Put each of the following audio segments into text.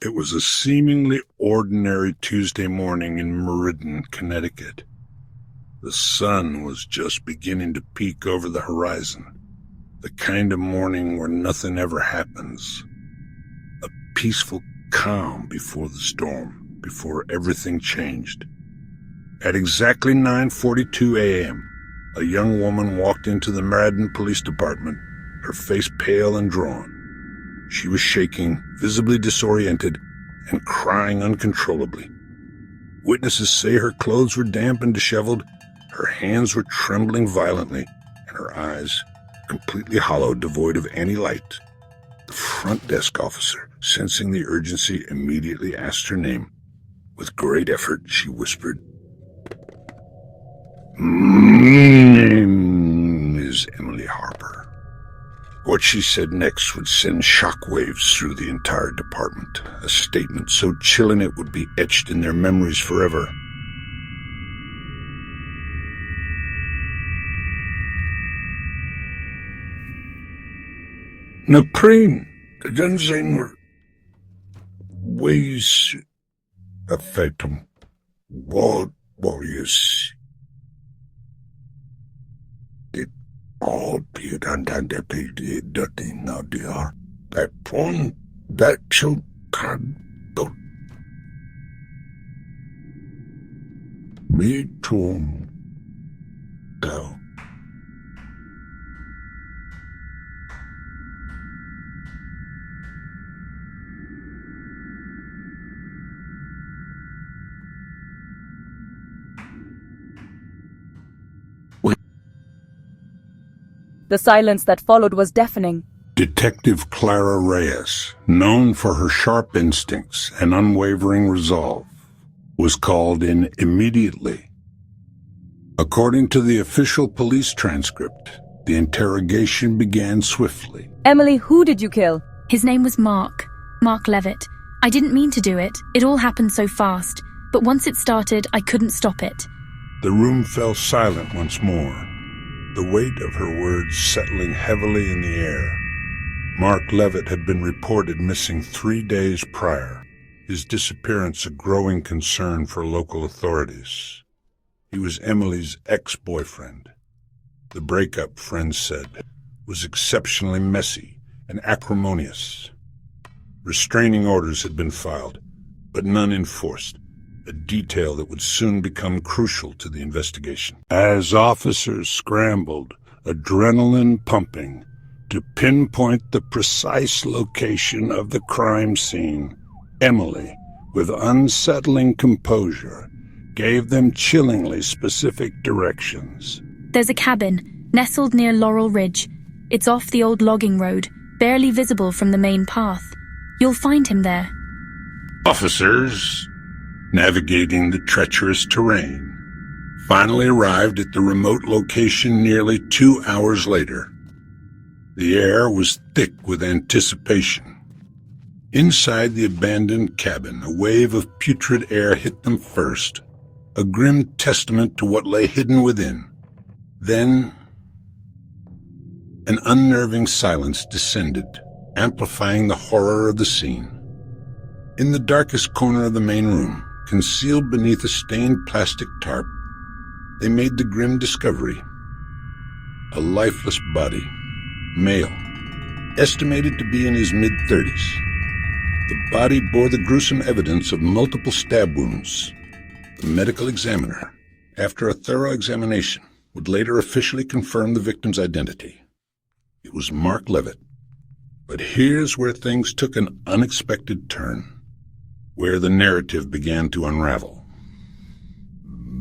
It was a seemingly ordinary Tuesday morning in Meriden, Connecticut. The sun was just beginning to peek over the horizon, the kind of morning where nothing ever happens. A peaceful calm before the storm, before everything changed. At exactly 9:42 a.m., a young woman walked into the Meriden Police Department, her face pale and drawn. She was shaking, visibly disoriented, and crying uncontrollably. Witnesses say her clothes were damp and disheveled, her hands were trembling violently, and her eyes completely hollow, devoid of any light. The front desk officer, sensing the urgency, immediately asked her name. With great effort, she whispered, "My name is Emily Harper." What she said next would send shockwaves through the entire department, a statement so chilling it would be etched in their memories forever. Na prin, den zijn ways affectum. What warriors? All be done that they did dirty now they are. That one that shall can do. Me too. Go. The silence that followed was deafening. Detective Clara Reyes, known for her sharp instincts and unwavering resolve, was called in immediately. According to the official police transcript, the interrogation began swiftly. Emily, who did you kill? His name was Mark Levitt. I didn't mean to do it. It all happened so fast. But once it started, I couldn't stop it. The room fell silent once more, the weight of her words settling heavily in the air. Mark Levitt had been reported missing 3 days prior, his disappearance a growing concern for local authorities. He was Emily's ex-boyfriend. The breakup, friends said, was exceptionally messy and acrimonious. Restraining orders had been filed, but none enforced, a detail that would soon become crucial to the investigation. As officers scrambled, adrenaline pumping, to pinpoint the precise location of the crime scene, Emily, with unsettling composure, gave them chillingly specific directions. There's a cabin, nestled near Laurel Ridge. It's off the old logging road, barely visible from the main path. You'll find him there. Officers, navigating the treacherous terrain, finally arrived at the remote location nearly 2 hours later. The air was thick with anticipation. Inside the abandoned cabin, a wave of putrid air hit them first, a grim testament to what lay hidden within. Then, an unnerving silence descended, amplifying the horror of the scene. In the darkest corner of the main room, concealed beneath a stained plastic tarp, they made the grim discovery. A lifeless body, male, estimated to be in his mid-30s. The body bore the gruesome evidence of multiple stab wounds. The medical examiner, after a thorough examination, would later officially confirm the victim's identity. It was Mark Levitt. But here's where things took an unexpected turn, where the narrative began to unravel.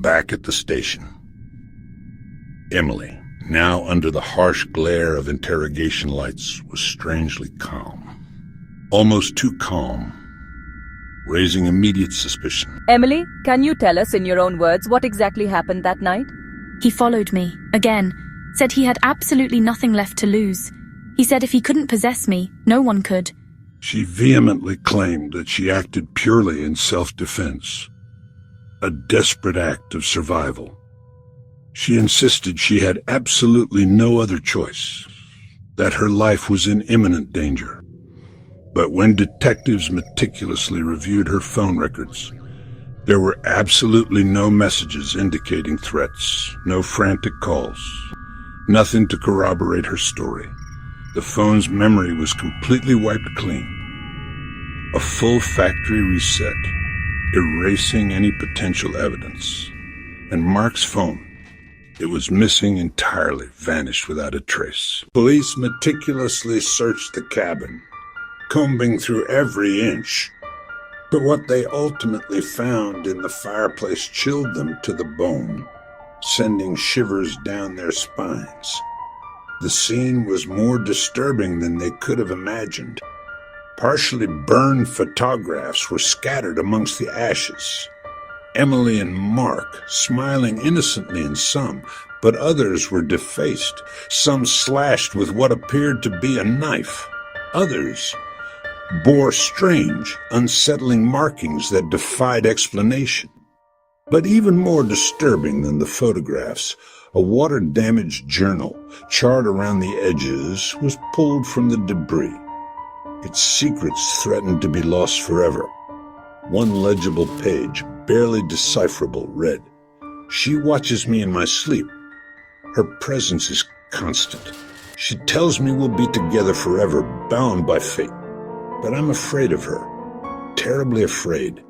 Back at the station, Emily, now under the harsh glare of interrogation lights, was strangely calm. Almost too calm, raising immediate suspicion. Emily, can you tell us in your own words what exactly happened that night? He followed me, again, said he had absolutely nothing left to lose. He said if he couldn't possess me, no one could. She vehemently claimed that she acted purely in self-defense, a desperate act of survival. She insisted she had absolutely no other choice, that her life was in imminent danger. But when detectives meticulously reviewed her phone records, there were absolutely no messages indicating threats, no frantic calls, nothing to corroborate her story. The phone's memory was completely wiped clean. A full factory reset, erasing any potential evidence. And Mark's phone, it was missing entirely, vanished without a trace. Police meticulously searched the cabin, combing through every inch. But what they ultimately found in the fireplace chilled them to the bone, sending shivers down their spines. The scene was more disturbing than they could have imagined. Partially burned photographs were scattered amongst the ashes. Emily and Mark smiling innocently in some, but others were defaced, some slashed with what appeared to be a knife. Others bore strange, unsettling markings that defied explanation. But even more disturbing than the photographs, a water-damaged journal, charred around the edges, was pulled from the debris. Its secrets threatened to be lost forever. One legible page, barely decipherable, read, "She watches me in my sleep. Her presence is constant. She tells me we'll be together forever, bound by fate. But I'm afraid of her, terribly afraid."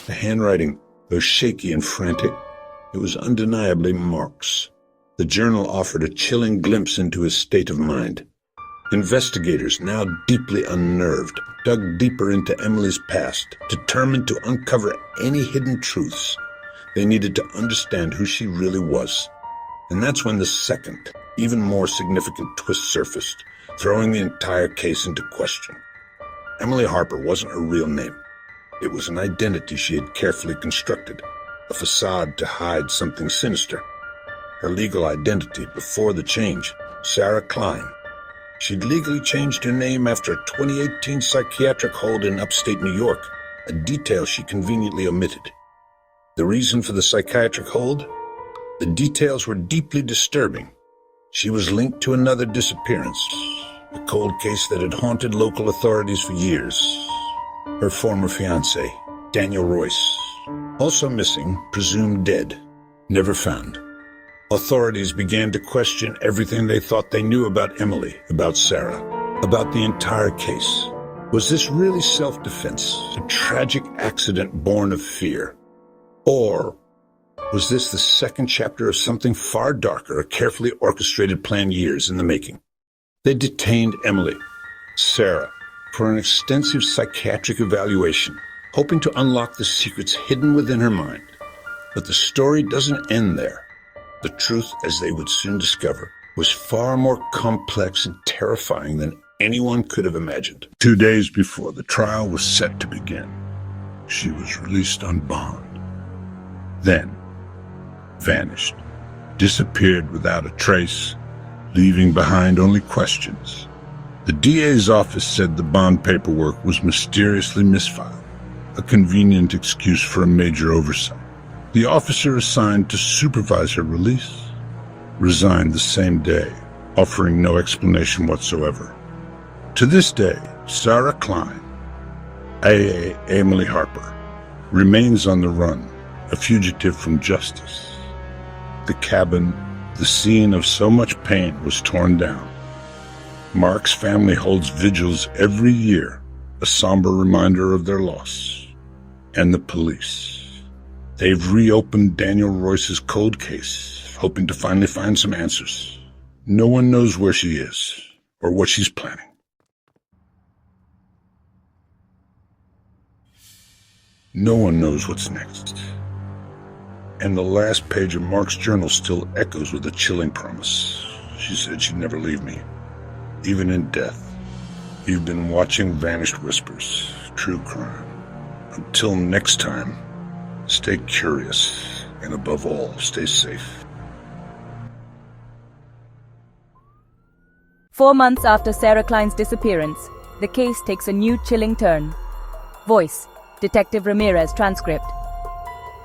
The handwriting, though shaky and frantic, it was undeniably Mark's. The journal offered a chilling glimpse into his state of mind. Investigators, now deeply unnerved, dug deeper into Emily's past, determined to uncover any hidden truths. They needed to understand who she really was. And that's when the second, even more significant twist surfaced, throwing the entire case into question. Emily Harper wasn't her real name. It was an identity she had carefully constructed, a facade to hide something sinister. Her legal identity before the change, Sarah Klein. She'd legally changed her name after a 2018 psychiatric hold in upstate New York, a detail she conveniently omitted. The reason for the psychiatric hold? The details were deeply disturbing. She was linked to another disappearance, a cold case that had haunted local authorities for years. Her former fiancé, Daniel Royce, also missing, presumed dead, never found. Authorities began to question everything they thought they knew about Emily, about Sarah, about the entire case. Was this really self-defense, a tragic accident born of fear? Or was this the second chapter of something far darker, a carefully orchestrated plan years in the making? They detained Emily, Sarah, for an extensive psychiatric evaluation, hoping to unlock the secrets hidden within her mind. But the story doesn't end there. The truth, as they would soon discover, was far more complex and terrifying than anyone could have imagined. 2 days before the trial was set to begin, she was released on bond. Then, vanished, disappeared without a trace, leaving behind only questions. The DA's office said the bond paperwork was mysteriously misfiled, a convenient excuse for a major oversight. The officer assigned to supervise her release resigned the same day, offering no explanation whatsoever. To this day, Sarah Klein, a.a. Emily Harper, remains on the run, a fugitive from justice. The cabin, the scene of so much pain, was torn down. Mark's family holds vigils every year, a somber reminder of their loss. And the police. They've reopened Daniel Royce's cold case, hoping to finally find some answers. No one knows where she is, or what she's planning. No one knows what's next. And the last page of Mark's journal still echoes with a chilling promise. She said she'd never leave me, even in death. You've been watching Vanished Whispers, True Crime. Until next time, stay curious, and above all, stay safe. 4 months after Sarah Klein's disappearance, the case takes a new chilling turn. Voice, Detective Ramirez, transcript.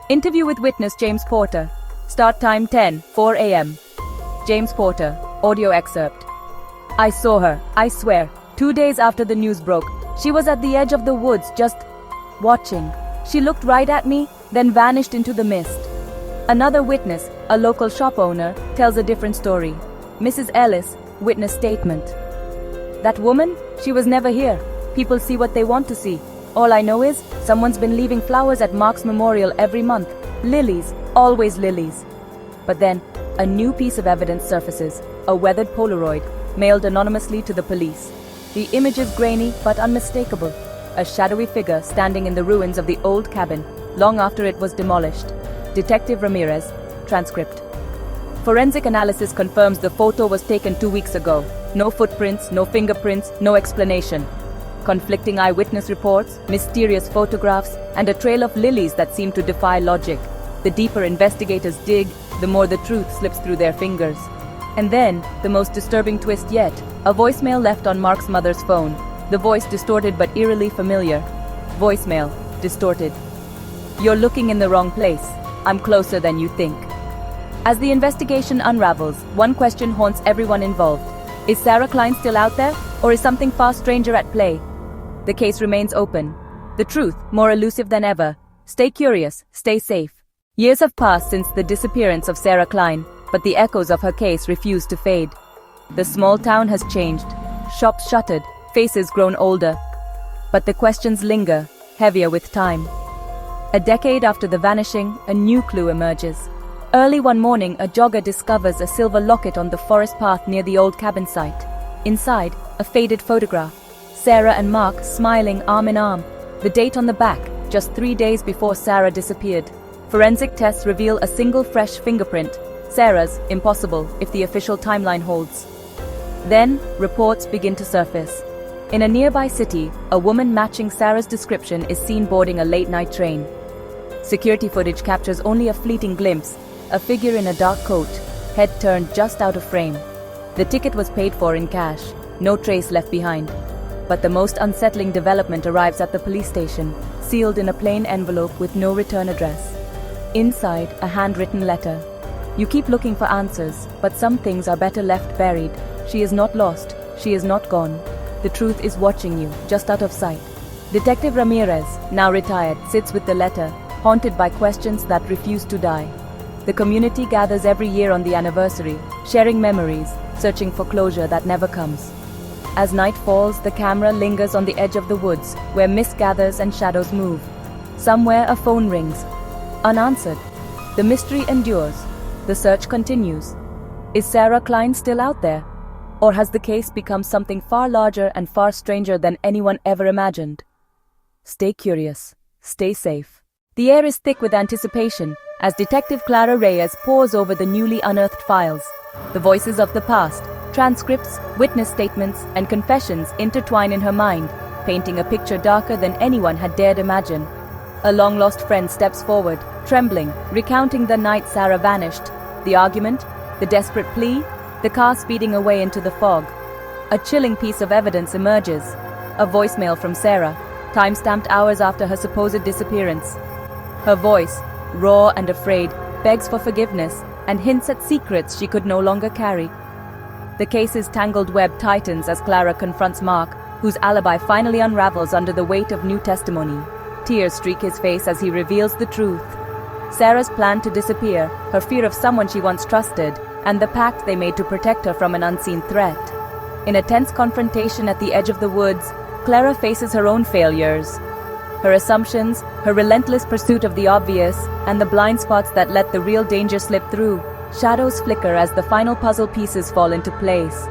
Interview with witness James Porter. Start time 10:04 a.m. James Porter, audio excerpt. I saw her, I swear. 2 days after the news broke, She was at the edge of the woods, just watching. She looked right at me, then vanished into the mist. Another witness, a local shop owner, tells a different story. Mrs. Ellis, witness statement. That woman? She was never here. People see what they want to see. All I know is, someone's been leaving flowers at Mark's memorial every month. Lilies, always lilies. But then, a new piece of evidence surfaces, a weathered Polaroid, mailed anonymously to the police. The image is grainy but unmistakable, a shadowy figure standing in the ruins of the old cabin, long after it was demolished. Detective Ramirez, transcript. Forensic analysis confirms the photo was taken 2 weeks ago. No footprints, no fingerprints, no explanation. Conflicting eyewitness reports, mysterious photographs, and a trail of lilies that seem to defy logic. The deeper investigators dig, the more the truth slips through their fingers. And then, the most disturbing twist yet, a voicemail left on Mark's mother's phone. The voice distorted but eerily familiar. Voicemail, distorted. You're looking in the wrong place. I'm closer than you think. As the investigation unravels, one question haunts everyone involved. Is Sarah Klein still out there, or is something far stranger at play? The case remains open. The truth, more elusive than ever. Stay curious, stay safe. Years have passed since the disappearance of Sarah Klein, but the echoes of her case refuse to fade. The small town has changed. Shops shuttered, faces grown older. But the questions linger, heavier with time. A decade after the vanishing, a new clue emerges. Early one morning, a jogger discovers a silver locket on the forest path near the old cabin site. Inside, a faded photograph. Sarah and Mark smiling arm in arm. The date on the back, just 3 days before Sarah disappeared. Forensic tests reveal a single fresh fingerprint. Sarah's, impossible if the official timeline holds. Then, reports begin to surface. In a nearby city, a woman matching Sarah's description is seen boarding a late-night train. Security footage captures only a fleeting glimpse, a figure in a dark coat, head turned just out of frame. The ticket was paid for in cash, no trace left behind. But the most unsettling development arrives at the police station, sealed in a plain envelope with no return address. Inside, a handwritten letter. You keep looking for answers, but some things are better left buried. She is not lost, she is not gone. The truth is watching you, just out of sight. Detective Ramirez, now retired, sits with the letter, haunted by questions that refuse to die. The community gathers every year on the anniversary, sharing memories, searching for closure that never comes. As night falls, the camera lingers on the edge of the woods, where mist gathers and shadows move. Somewhere a phone rings. Unanswered. The mystery endures. The search continues. Is Sarah Klein still out there? Or has the case become something far larger and far stranger than anyone ever imagined? Stay curious. Stay safe. The air is thick with anticipation as Detective Clara Reyes pores over the newly unearthed files. The voices of the past, transcripts, witness statements, and confessions intertwine in her mind, painting a picture darker than anyone had dared imagine. A long-lost friend steps forward, trembling, recounting the night Sarah vanished. The argument, the desperate plea, the car speeding away into the fog. A chilling piece of evidence emerges. A voicemail from Sarah, time-stamped hours after her supposed disappearance. Her voice, raw and afraid, begs for forgiveness and hints at secrets she could no longer carry. The case's tangled web tightens as Clara confronts Mark, whose alibi finally unravels under the weight of new testimony. Tears streak his face as he reveals the truth. Sarah's plan to disappear, her fear of someone she once trusted, and the pact they made to protect her from an unseen threat. In a tense confrontation at the edge of the woods, Clara faces her own failures. Her assumptions, her relentless pursuit of the obvious, and the blind spots that let the real danger slip through. Shadows flicker as the final puzzle pieces fall into place.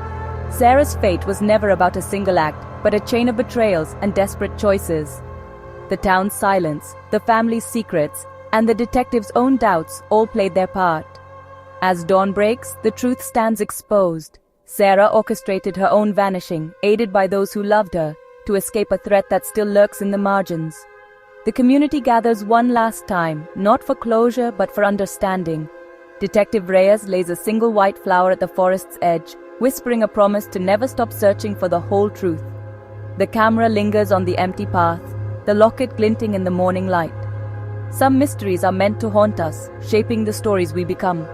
Sarah's fate was never about a single act, but a chain of betrayals and desperate choices. The town's silence, the family's secrets, and the detective's own doubts all played their part. As dawn breaks, the truth stands exposed. Sarah orchestrated her own vanishing, aided by those who loved her, to escape a threat that still lurks in the margins. The community gathers one last time, not for closure but for understanding. Detective Reyes lays a single white flower at the forest's edge, whispering a promise to never stop searching for the whole truth. The camera lingers on the empty path, the locket glinting in the morning light. Some mysteries are meant to haunt us, shaping the stories we become.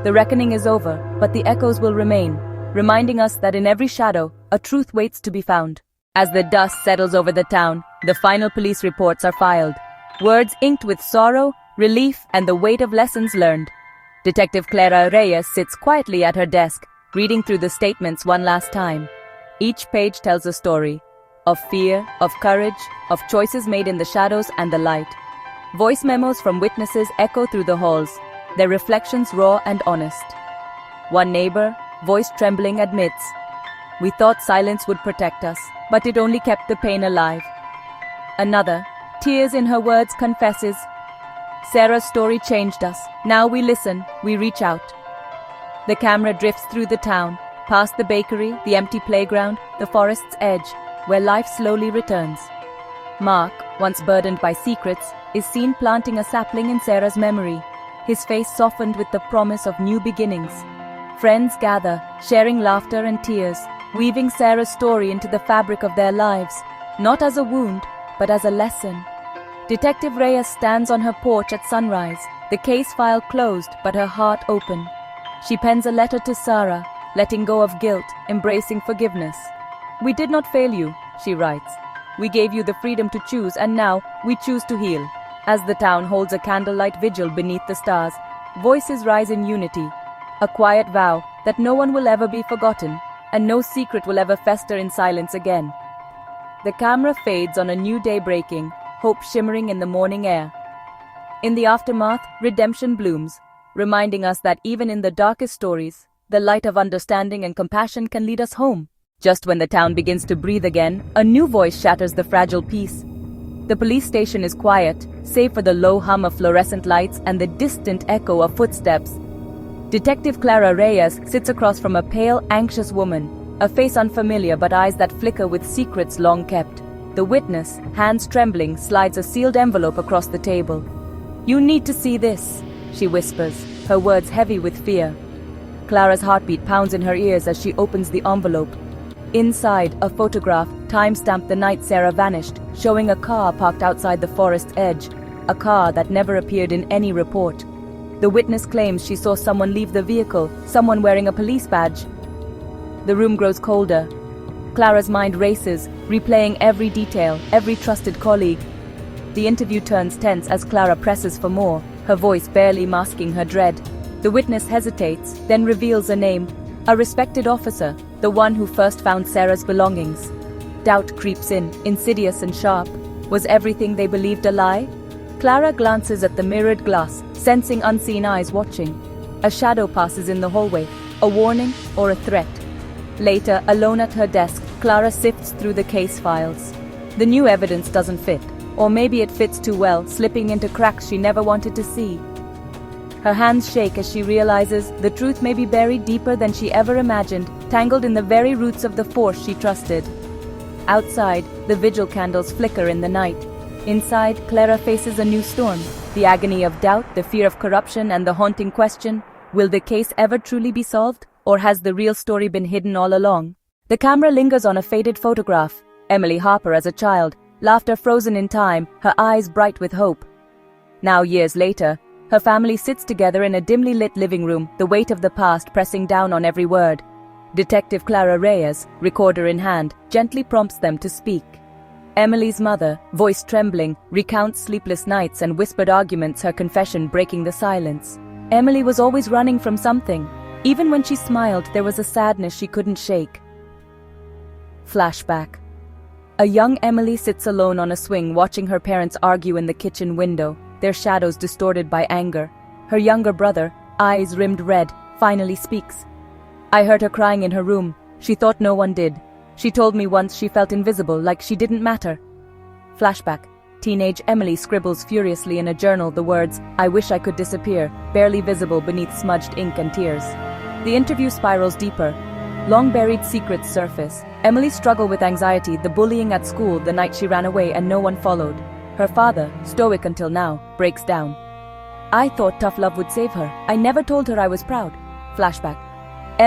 The reckoning is over, but the echoes will remain, reminding us that in every shadow, a truth waits to be found. As the dust settles over the town, the final police reports are filed. Words inked with sorrow, relief, and the weight of lessons learned. Detective Clara Reyes sits quietly at her desk, reading through the statements one last time. Each page tells a story of fear, of courage, of choices made in the shadows and the light. Voice memos from witnesses echo through the halls, their reflections raw and honest. One neighbor, voice trembling, admits, "We thought silence would protect us, but it only kept the pain alive." Another, tears in her words, confesses, "Sarah's story changed us. Now we listen, we reach out." The camera drifts through the town, past the bakery, the empty playground, the forest's edge, where life slowly returns. Mark, once burdened by secrets, is seen planting a sapling in Sarah's memory, his face softened with the promise of new beginnings. Friends gather, sharing laughter and tears, weaving Sarah's story into the fabric of their lives, not as a wound, but as a lesson. Detective Reyes stands on her porch at sunrise, the case file closed but her heart open. She pens a letter to Sarah, letting go of guilt, embracing forgiveness. "We did not fail you," she writes. "We gave you the freedom to choose, and now we choose to heal." As the town holds a candlelight vigil beneath the stars, voices rise in unity, a quiet vow that no one will ever be forgotten, and no secret will ever fester in silence again. The camera fades on a new day breaking, hope shimmering in the morning air. In the aftermath, redemption blooms, reminding us that even in the darkest stories, the light of understanding and compassion can lead us home. Just when the town begins to breathe again, a new voice shatters the fragile peace. The police station is quiet, save for the low hum of fluorescent lights and the distant echo of footsteps. Detective Clara Reyes sits across from a pale, anxious woman, a face unfamiliar but eyes that flicker with secrets long kept. The witness, hands trembling, slides a sealed envelope across the table. "You need to see this," she whispers, her words heavy with fear. Clara's heartbeat pounds in her ears as she opens the envelope. Inside, a photograph, time-stamped the night Sarah vanished, showing a car parked outside the forest's edge, a car that never appeared in any report. The witness claims she saw someone leave the vehicle, someone wearing a police badge. The room grows colder. Clara's mind races, replaying every detail, every trusted colleague. The interview turns tense as Clara presses for more, her voice barely masking her dread. The witness hesitates, then reveals a name, a respected officer, the one who first found Sarah's belongings. Doubt creeps in, insidious and sharp. Was everything they believed a lie? Clara glances at the mirrored glass, sensing unseen eyes watching. A shadow passes in the hallway, a warning or a threat. Later, alone at her desk, Clara sifts through the case files. The new evidence doesn't fit, or maybe it fits too well, slipping into cracks she never wanted to see. Her hands shake as she realizes the truth may be buried deeper than she ever imagined, tangled in the very roots of the force she trusted. Outside, the vigil candles flicker in the night. Inside, Clara faces a new storm. The agony of doubt, the fear of corruption, and the haunting question, will the case ever truly be solved, or has the real story been hidden all along? The camera lingers on a faded photograph. Emily Harper as a child, laughter frozen in time, her eyes bright with hope. Now, years later, her family sits together in a dimly lit living room, the weight of the past pressing down on every word. Detective Clara Reyes, recorder in hand, gently prompts them to speak. Emily's mother, voice trembling, recounts sleepless nights and whispered arguments, her confession breaking the silence. Emily was always running from something. Even when she smiled, there was a sadness she couldn't shake. Flashback. A young Emily sits alone on a swing watching her parents argue in the kitchen window, their shadows distorted by anger. Her younger brother, eyes rimmed red, finally speaks. "I heard her crying in her room. She thought no one did. She told me once she felt invisible, like she didn't matter." Flashback. Teenage Emily scribbles furiously in a journal the words, "I wish I could disappear," barely visible beneath smudged ink and tears. The interview spirals deeper. Long-buried secrets surface. Emily's struggle with anxiety, the bullying at school the night she ran away and no one followed. Her father, stoic until now, breaks down. "I thought tough love would save her. I never told her I was proud." Flashback.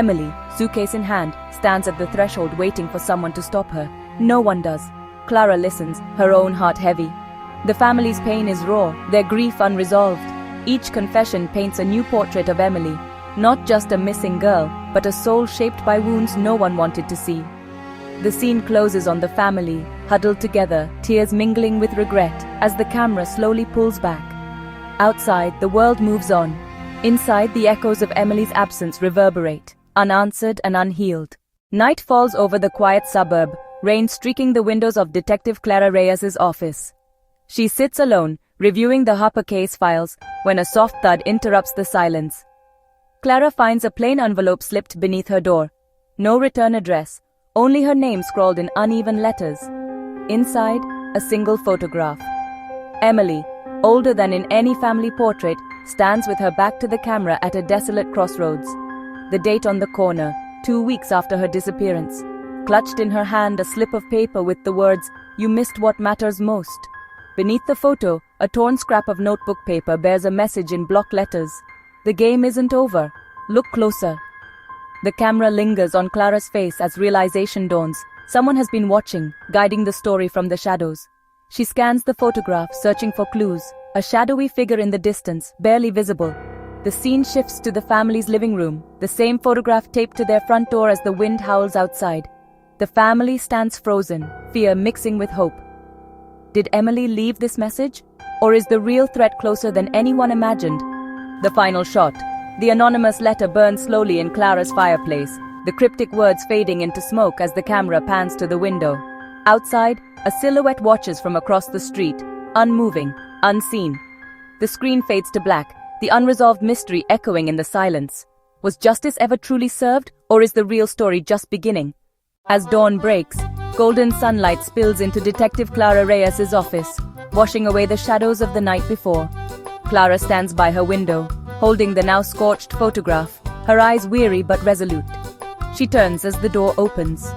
Emily, suitcase in hand, stands at the threshold waiting for someone to stop her. No one does. Clara listens, her own heart heavy. The family's pain is raw, their grief unresolved. Each confession paints a new portrait of Emily, not just a missing girl, but a soul shaped by wounds no one wanted to see. The scene closes on the family, huddled together, tears mingling with regret, as the camera slowly pulls back. Outside, the world moves on. Inside, the echoes of Emily's absence reverberate, unanswered and unhealed. Night falls over the quiet suburb, rain streaking the windows of Detective Clara Reyes's office. She sits alone, reviewing the Harper case files, when a soft thud interrupts the silence. Clara finds a plain envelope slipped beneath her door. No return address, only her name scrawled in uneven letters. Inside, a single photograph. Emily, older than in any family portrait, stands with her back to the camera at a desolate crossroads. The date on the corner, 2 weeks after her disappearance. Clutched in her hand a slip of paper with the words, "You missed what matters most." Beneath the photo, a torn scrap of notebook paper bears a message in block letters. "The game isn't over. Look closer." The camera lingers on Clara's face as realization dawns. Someone has been watching, guiding the story from the shadows. She scans the photograph, searching for clues. A shadowy figure in the distance, barely visible. The scene shifts to the family's living room, the same photograph taped to their front door as the wind howls outside. The family stands frozen, fear mixing with hope. Did Emily leave this message? Or is the real threat closer than anyone imagined? The final shot. The anonymous letter burns slowly in Clara's fireplace, the cryptic words fading into smoke as the camera pans to the window. Outside, a silhouette watches from across the street, unmoving, unseen. The screen fades to black, the unresolved mystery echoing in the silence. Was justice ever truly served, or is the real story just beginning? As dawn breaks, golden sunlight spills into Detective Clara Reyes's office, washing away the shadows of the night before. Clara stands by her window, holding the now scorched photograph, her eyes weary but resolute. She turns as the door opens.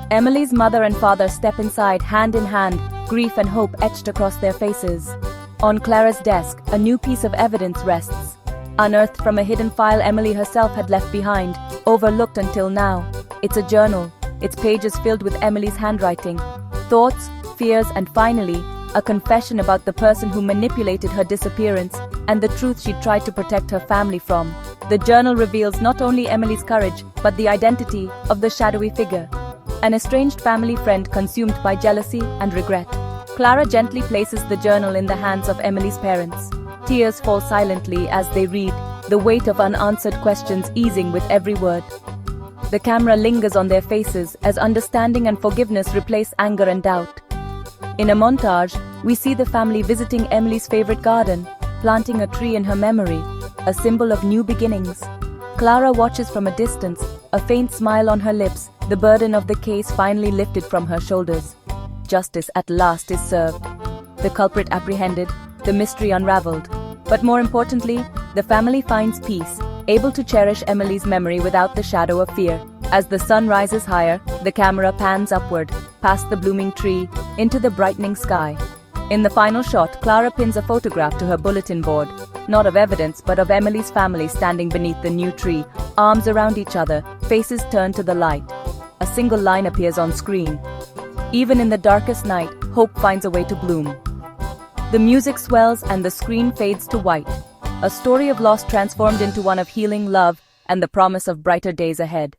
Emily's mother and father step inside, hand in hand, grief and hope etched across their faces. On Clara's desk, a new piece of evidence rests. Unearthed from a hidden file Emily herself had left behind, overlooked until now. It's a journal, its pages filled with Emily's handwriting. Thoughts, fears, and finally, a confession about the person who manipulated her disappearance and the truth she tried to protect her family from. The journal reveals not only Emily's courage, but the identity of the shadowy figure. An estranged family friend consumed by jealousy and regret. Clara gently places the journal in the hands of Emily's parents. Tears fall silently as they read, the weight of unanswered questions easing with every word. The camera lingers on their faces as understanding and forgiveness replace anger and doubt. In a montage, we see the family visiting Emily's favorite garden, planting a tree in her memory, a symbol of new beginnings. Clara watches from a distance, a faint smile on her lips, the burden of the case finally lifted from her shoulders. Justice at last is served. The culprit apprehended, the mystery unraveled. But more importantly, the family finds peace, able to cherish Emily's memory without the shadow of fear. As the sun rises higher, the camera pans upward, past the blooming tree, into the brightening sky. In the final shot, Clara pins a photograph to her bulletin board, not of evidence but of Emily's family standing beneath the new tree, arms around each other, faces turned to the light. A single line appears on screen. Even in the darkest night, hope finds a way to bloom. The music swells and the screen fades to white. A story of loss transformed into one of healing, love, and the promise of brighter days ahead.